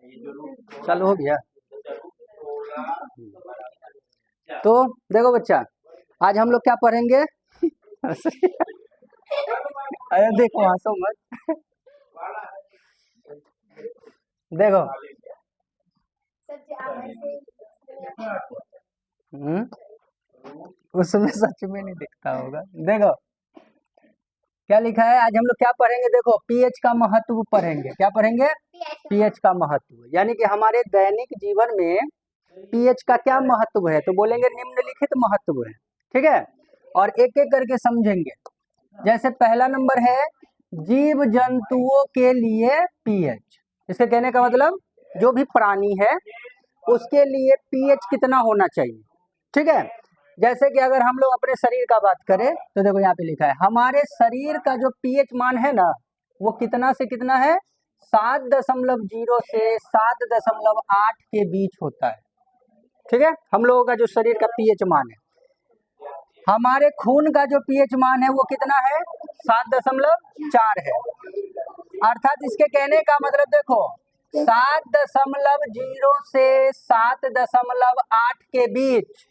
चालू हो गया। तो देखो बच्चा, आज हम लोग क्या पढ़ेंगे? अरे देखो, हंसो मत। देखो, उसमें सच में नहीं दिखता होगा। देखो क्या लिखा है, आज हम लोग क्या पढ़ेंगे? देखो, पीएच का महत्व पढ़ेंगे। क्या पढ़ेंगे? पीएच का महत्व, यानी कि हमारे दैनिक जीवन में पीएच का क्या महत्व है, तो बोलेंगे निम्नलिखित महत्व है। ठीक है, और एक एक करके समझेंगे। जैसे पहला नंबर है जीव जंतुओं के लिए पीएच। इसके कहने का मतलब जो भी प्राणी है उसके लिए पीएच कितना होना चाहिए। ठीक है, जैसे कि अगर हम लोग अपने शरीर का बात करें तो देखो यहाँ पे लिखा है हमारे शरीर का जो पीएच मान है ना, वो कितना से कितना है? 7.0 से 7.8 के बीच होता है। ठीक है, हम लोगों का जो शरीर का पीएच मान है। हमारे खून का जो पीएच मान है वो कितना है? 7.4 है। अर्थात इसके कहने का मतलब देखो, 7.0 से 7.8 के बीच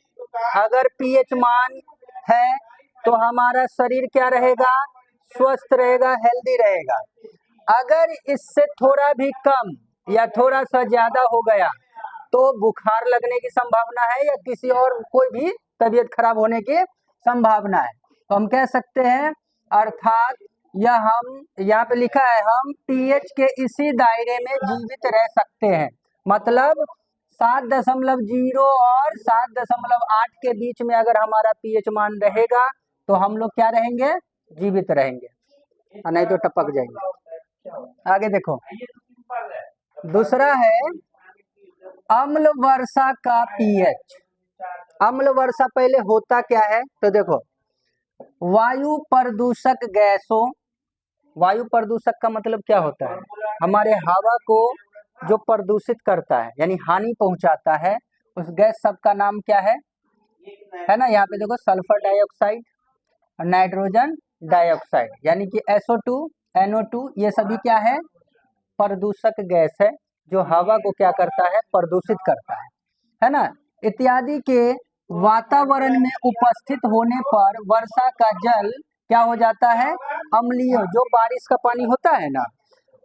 अगर पीएच मान है तो हमारा शरीर क्या रहेगा? स्वस्थ रहेगा, हेल्दी रहेगा। अगर इससे थोड़ा भी कम या थोड़ा सा ज्यादा हो गया तो बुखार लगने की संभावना है या किसी और कोई भी तबीयत खराब होने की संभावना है। तो हम कह सकते हैं, अर्थात यह हम यहाँ पे लिखा है हम पीएच के इसी दायरे में जीवित रह सकते हैं। मतलब 7.0 और 7.8 के बीच में अगर हमारा पीएच मान रहेगा तो हम लोग क्या रहेंगे? जीवित रहेंगे, नहीं तो टपक जाएंगे। आगे देखो, दूसरा है अम्ल वर्षा का पीएच। अम्ल वर्षा पहले होता क्या है? तो देखो, वायु प्रदूषक गैसों, वायु प्रदूषक का मतलब क्या होता है? हमारे हवा को जो प्रदूषित करता है यानी हानि पहुंचाता है, उस गैस सब का नाम क्या है ना? यहाँ पे देखो, सल्फर डाइऑक्साइड, नाइट्रोजन डाइऑक्साइड, यानी कि SO2, NO2, ये सभी क्या है? प्रदूषक गैस है जो हवा को क्या करता है? प्रदूषित करता है ना? इत्यादि के वातावरण में उपस्थित होने पर वर्षा का जल क्या हो जाता है? अम्लीय। जो बारिश का पानी होता है ना,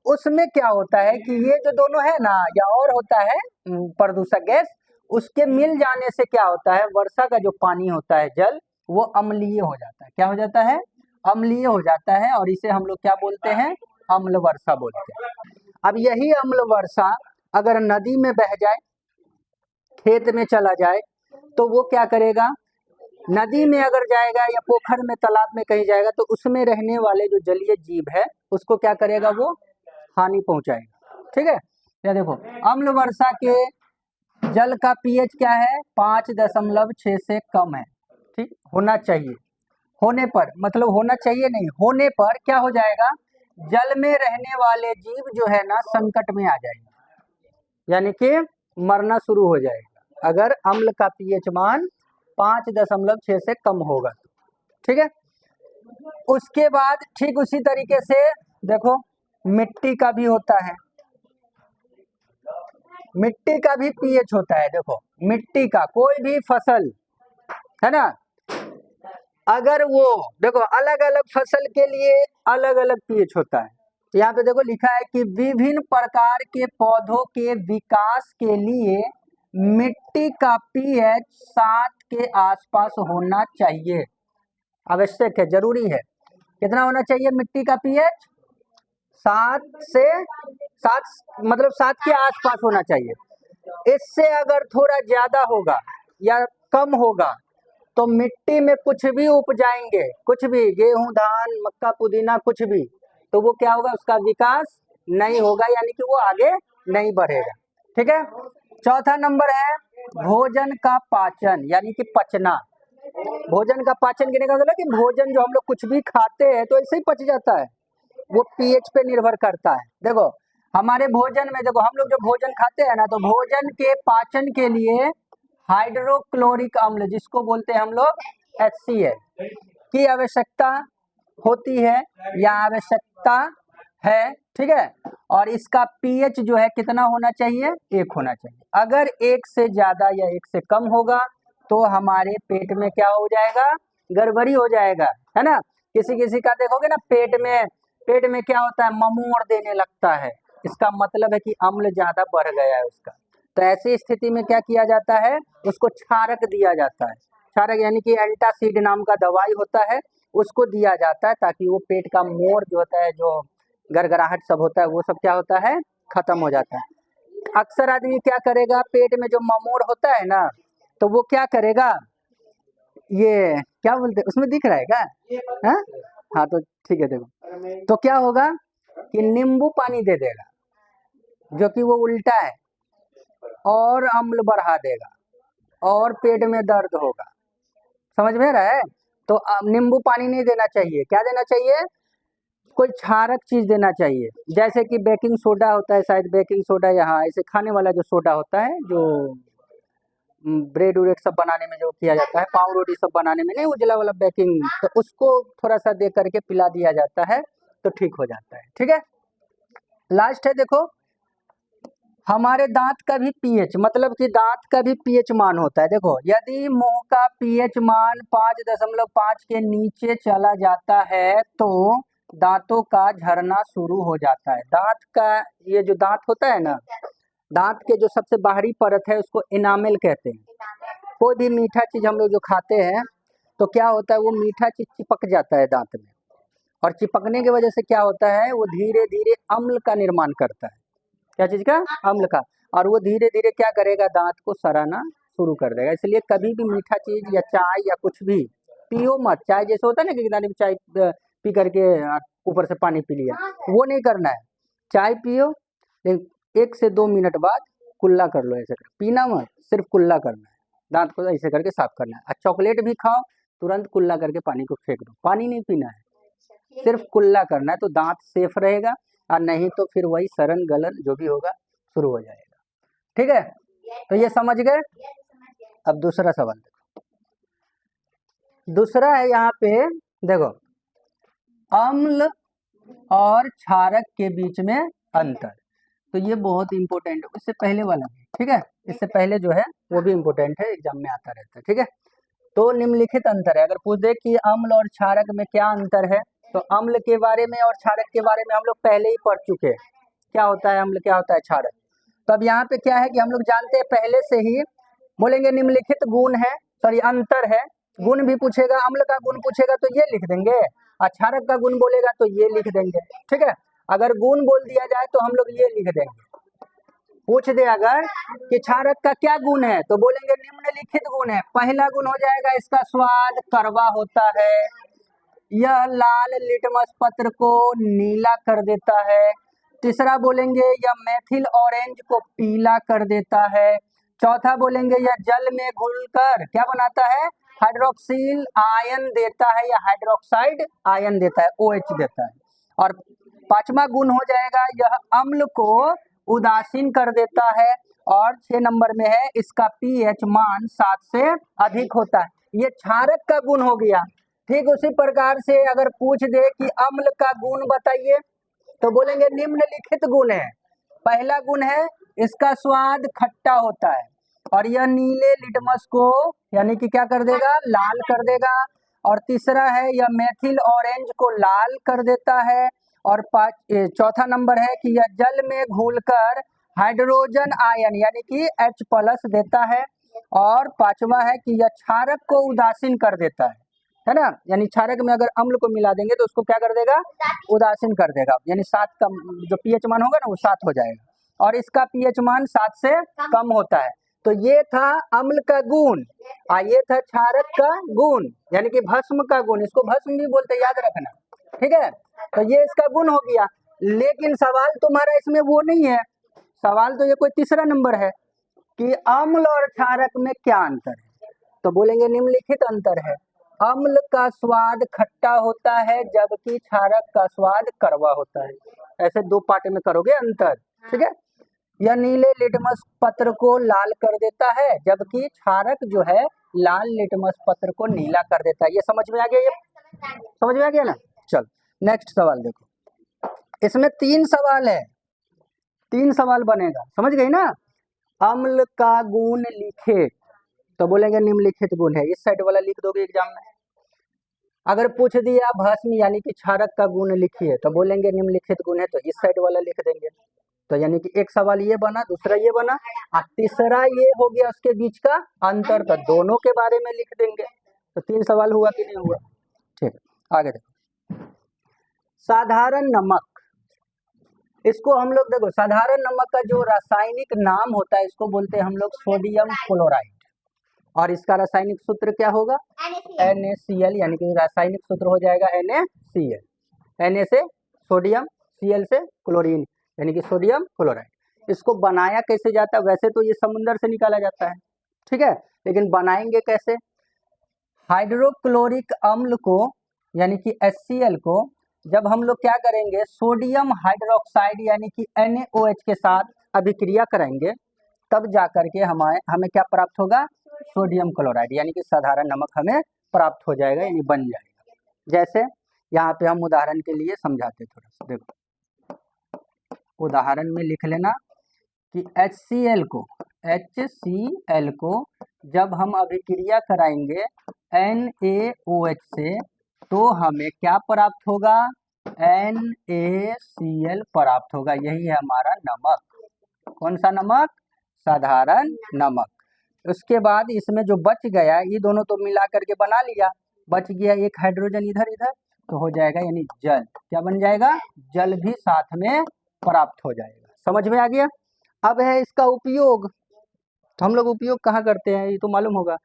उसमें क्या होता है कि ये जो दोनों है ना, या और होता है प्रदूषक गैस, उसके मिल जाने से क्या होता है? वर्षा का जो पानी होता है, जल, वो अम्लीय हो जाता है। क्या हो जाता है? अम्लीय हो जाता है, और इसे हम लोग क्या बोलते हैं? अम्ल वर्षा बोलते हैं। अब यही अम्ल वर्षा अगर नदी में बह जाए, खेत में चला जाए, तो वो क्या करेगा? नदी में अगर जाएगा या पोखर में, तालाब में कहीं जाएगा, तो उसमें रहने वाले जो जलीय जीव है उसको क्या करेगा? वो हानि पहुंचाएगा। ठीक है, ये देखो, अम्ल वर्षा के जल का पीएच क्या है? 5.6 से कम है। ठीक, होना चाहिए। होने पर मतलब होना चाहिए नहीं, होने पर क्या हो जाएगा? जल में रहने वाले जीव जो है ना, संकट में आ जाएंगे, यानी कि मरना शुरू हो जाएगा अगर अम्ल का पीएच मान 5.6 से कम होगा। ठीक है, उसके बाद ठीक उसी तरीके से देखो, मिट्टी का भी होता है। मिट्टी का भी पीएच होता है। देखो, मिट्टी का कोई भी फसल है ना, अगर वो देखो अलग अलग फसल के लिए अलग अलग पीएच होता है। यहाँ पे देखो लिखा है कि विभिन्न प्रकार के पौधों के विकास के लिए मिट्टी का पीएच 7 के आसपास होना चाहिए। आवश्यक है, जरूरी है। कितना होना चाहिए मिट्टी का पीएच? 7 से 7, मतलब 7 के आसपास होना चाहिए। इससे अगर थोड़ा ज्यादा होगा या कम होगा तो मिट्टी में कुछ भी उपजाएंगे, कुछ भी, गेहूं, धान, मक्का, पुदीना, कुछ भी, तो वो क्या होगा? उसका विकास नहीं होगा, यानी कि वो आगे नहीं बढ़ेगा। ठीक है, चौथा नंबर है भोजन का पाचन, यानी कि पचना। भोजन का पाचन कहने का मतलब कि भोजन जो हम लोग कुछ भी खाते हैं तो ऐसे ही पच जाता है, वो पीएच पे निर्भर करता है। देखो, हमारे भोजन में देखो, हम लोग जो भोजन खाते हैं ना, तो भोजन के पाचन के लिए हाइड्रोक्लोरिक अम्ल, जिसको बोलते हैं हम लोग HCl, की आवश्यकता होती है या आवश्यकता है, ठीक है। और इसका पीएच जो है कितना होना चाहिए, 1 होना चाहिए। अगर 1 से ज्यादा या 1 से कम होगा तो हमारे पेट में क्या हो जाएगा, गड़बड़ी हो जाएगा, है ना। किसी किसी का देखोगे ना पेट में क्या होता है, ममोड़ देने लगता है, इसका मतलब है कि अम्ल ज्यादा बढ़ गया है उसका। तो ऐसी स्थिति में क्या किया जाता है, उसको क्षारक दिया जाता है। क्षारक यानी कि एंटासिड नाम का दवाई होता है, उसको दिया जाता है ताकि वो पेट का मोड़ जो होता है, जो गड़गड़ाहट सब होता है, वो सब क्या होता है, खत्म हो जाता है। अक्सर आदमी क्या करेगा, पेट में जो ममोड़ होता है ना, तो वो क्या करेगा, ये क्या बोलते हैं, उसमें दिख रहा है क्या, हाँ हाँ, तो ठीक है। देखो तो क्या होगा कि नींबू पानी दे देगा, जो कि वो उल्टा है, और अम्ल बढ़ा देगा और पेट में दर्द होगा। समझ में रहा है। तो नींबू पानी नहीं देना चाहिए, क्या देना चाहिए, कोई क्षारक चीज देना चाहिए, जैसे कि बेकिंग सोडा होता है, शायद बेकिंग सोडा, यहाँ ऐसे खाने वाला जो सोडा होता है, जो ब्रेड उरेड सब बनाने में जो किया जाता है, पाव रोटी सब बनाने में, नहीं उजला वाला बेकिंग, तो उसको थोड़ा सा दे करके पिला दिया जाता है तो ठीक हो जाता है, ठीक है। लास्ट है, देखो हमारे दांत का भी पीएच, मतलब कि दांत का भी पीएच मान होता है। देखो यदि मुंह का पीएच मान 5.5 के नीचे चला जाता है तो दांतों का झरना शुरू हो जाता है। दांत का ये जो दांत होता है ना, दांत के जो सबसे बाहरी परत है उसको इनामेल कहते हैं। कोई भी मीठा चीज हम लोग जो खाते हैं तो क्या होता है, वो मीठा चीज चिपक जाता है दांत में, और चिपकने की वजह से क्या होता है, वो धीरे धीरे अम्ल का निर्माण करता है। क्या चीज का, अम्ल का। और वो धीरे धीरे क्या करेगा, दांत को सड़ाना शुरू कर देगा। इसलिए कभी भी मीठा चीज या चाय या कुछ भी पियो मत। चाय जैसे होता है ना कि किसी ने चाय पी करके ऊपर से पानी पी लिया, वो नहीं करना है। चाय पियो, लेकिन 1 से 2 मिनट बाद कुल्ला कर लो, ऐसे कर पीना मत, सिर्फ कुल्ला करना है, दांत को ऐसे करके साफ करना है। और चॉकलेट भी खाओ, तुरंत कुल्ला करके पानी को फेंक दो, पानी नहीं पीना है, सिर्फ कुल्ला करना है, तो दांत सेफ रहेगा। और नहीं तो फिर वही सड़न गलन जो भी होगा शुरू हो जाएगा, ठीक है। तो ये समझ गए। अब दूसरा सवाल देखो, दूसरा है यहाँ पे, देखो अम्ल और क्षारक के बीच में अंतर। तो ये बहुत इंपॉर्टेंट है, इससे पहले वाला भी, ठीक है, इससे पहले जो है वो भी इंपॉर्टेंट है, एग्जाम में आता रहता है, ठीक है। तो निम्नलिखित अंतर है, अगर पूछ दे कि अम्ल और क्षारक में क्या अंतर है, तो अम्ल के बारे में और क्षारक के बारे में हम लोग पहले ही पढ़ चुके हैं, क्या होता है अम्ल, क्या होता है क्षारक। तो अब यहाँ पे क्या है कि हम लोग जानते हैं पहले से ही, बोलेंगे निम्नलिखित गुण है, सॉरी अंतर है, गुण भी पूछेगा, अम्ल का गुण पूछेगा तो ये लिख देंगे, और क्षारक का गुण बोलेगा तो ये लिख देंगे, ठीक है। अगर गुण बोल दिया जाए तो हम लोग ये लिख देंगे। पूछ दे अगर कि क्षारक का क्या गुण है, तो बोलेंगे निम्नलिखित गुण है। पहला गुण हो जाएगा इसका स्वाद कड़वा होता है, यह लाल लिटमस पत्र को नीला कर देता है। तीसरा बोलेंगे यह मेथिल ऑरेंज को पीला कर देता है। चौथा बोलेंगे यह जल में घुलकर क्या बनाता है, हाइड्रोक्सिल आयन देता है, या हाइड्रोक्साइड आयन देता है, OH देता है। और पांचवा गुण हो जाएगा यह अम्ल को उदासीन कर देता है। और 6 नंबर में है इसका पीएच मान 7 से अधिक होता है। ये क्षारक का गुण हो गया। ठीक उसी प्रकार से अगर पूछ दे कि अम्ल का गुण बताइए, तो बोलेंगे निम्नलिखित गुण है। पहला गुण है इसका स्वाद खट्टा होता है, और यह नीले लिटमस को यानी कि क्या कर देगा, लाल कर देगा। और तीसरा है यह मेथिल ऑरेंज को लाल कर देता है। और चौथा नंबर है कि यह जल में घुलकर हाइड्रोजन आयन यानी कि H+ देता है। और पांचवा है कि यह क्षारक को उदासीन कर देता है ना, यानी क्षारक में अगर अम्ल को मिला देंगे तो उसको क्या कर देगा, उदासीन कर देगा, यानी 7 का जो पीएच मान होगा ना वो 7 हो जाएगा, और इसका पीएच मान 7 से कम होता है। तो ये था अम्ल का गुण, और ये था क्षारक का गुण, यानी कि भस्म का गुण, इसको भस्म भी बोलते, याद रखना, ठीक है। तो ये इसका गुण हो गया। लेकिन सवाल तुम्हारा इसमें वो नहीं है, सवाल तो ये कोई तीसरा नंबर है कि अम्ल और क्षारक में क्या अंतर है। तो बोलेंगे निम्नलिखित अंतर है, अम्ल का स्वाद खट्टा होता है जबकि क्षारक का स्वाद कड़वा होता है। ऐसे 2 पार्ट में करोगे अंतर, ठीक है। यह नीले लिटमस पत्र को लाल कर देता है जबकि क्षारक जो है लाल लिटमस पत्र को नीला कर देता है। ये समझ में आ गया, ये समझ में आ गया ना। चल नेक्स्ट सवाल देखो, इसमें 3 सवाल है, 3 सवाल बनेगा, समझ गई ना। अम्ल का गुण लिखे तो बोलेंगे निम्नलिखित गुण है, इस साइड वाला लिख दोगे एग्जाम में। अगर पूछ दिया भस्म यानी कि क्षारक का गुण लिखिए तो बोलेंगे निम्नलिखित गुण है, तो इस साइड वाला लिख देंगे। तो यानी कि एक सवाल ये बना, दूसरा ये बना, और तीसरा ये हो गया उसके बीच का अंतर, तो दोनों के बारे में लिख देंगे। तो 3 सवाल हुआ कि नहीं हुआ। ठीक है, आगे देखो। साधारण नमक, इसको हम लोग देखो, साधारण नमक का जो रासायनिक नाम होता है इसको बोलते हैं हम लोग सोडियम क्लोराइड, और इसका रासायनिक सूत्र क्या होगा, NaCl, यानी कि रासायनिक सूत्र हो जाएगा NaCl। Na से सोडियम, Cl से क्लोरीन, यानी कि सोडियम क्लोराइड। इसको बनाया कैसे जाता है, वैसे तो ये समुद्र से निकाला जाता है, ठीक है, लेकिन बनाएंगे कैसे। हाइड्रोक्लोरिक अम्ल को यानी कि HCl को जब हम लोग क्या करेंगे, सोडियम हाइड्रोक्साइड यानी कि NaOH के साथ अभिक्रिया कराएंगे, तब जाकर के हमें क्या प्राप्त होगा, सोडियम क्लोराइड, यानी कि साधारण नमक हमें प्राप्त हो जाएगा, यानी बन जाएगा। जैसे यहाँ पे हम उदाहरण के लिए समझाते, थोड़ा सा देखो, उदाहरण में लिख लेना कि HCl को जब हम अभिक्रिया कराएंगे NaOH से तो हमें क्या प्राप्त होगा, NaCl प्राप्त होगा। यही है हमारा नमक। कौन सा नमक, साधारण नमक। उसके बाद इसमें जो बच गया, ये दोनों तो मिला करके बना लिया, बच गया एक हाइड्रोजन इधर इधर, तो हो जाएगा यानी जल। क्या बन जाएगा, जल भी साथ में प्राप्त हो जाएगा। समझ में आ गया। अब है इसका उपयोग, तो हम लोग उपयोग कहाँ करते हैं ये तो मालूम होगा।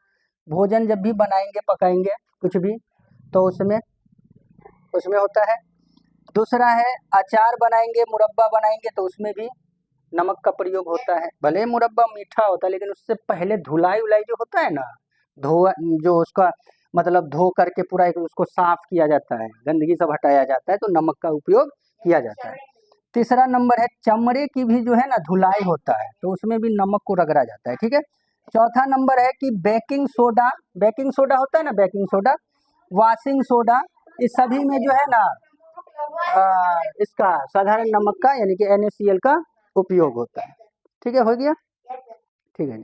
भोजन जब भी बनाएंगे पकाएंगे कुछ भी, तो उसमें होता है। दूसरा है अचार बनाएंगे, मुरब्बा बनाएंगे, तो उसमें भी नमक का प्रयोग होता है। भले मुरब्बा मीठा होता है, लेकिन उससे पहले धुलाई उलाई जो होता है ना, जो उसका मतलब धो करके पूरा उसको साफ किया जाता है, गंदगी सब हटाया जाता है, तो नमक का उपयोग किया जाता है। तीसरा नंबर है चमड़े की भी जो है ना धुलाई होता है, तो उसमें भी नमक को रगड़ा जाता है, ठीक है। चौथा नंबर है कि बेकिंग सोडा होता है ना, बेकिंग सोडा, वॉशिंग सोडा, इस सभी में जो है ना इसका साधारण नमक का यानी कि NaCl का उपयोग होता है। ठीक है, हो गया, ठीक है।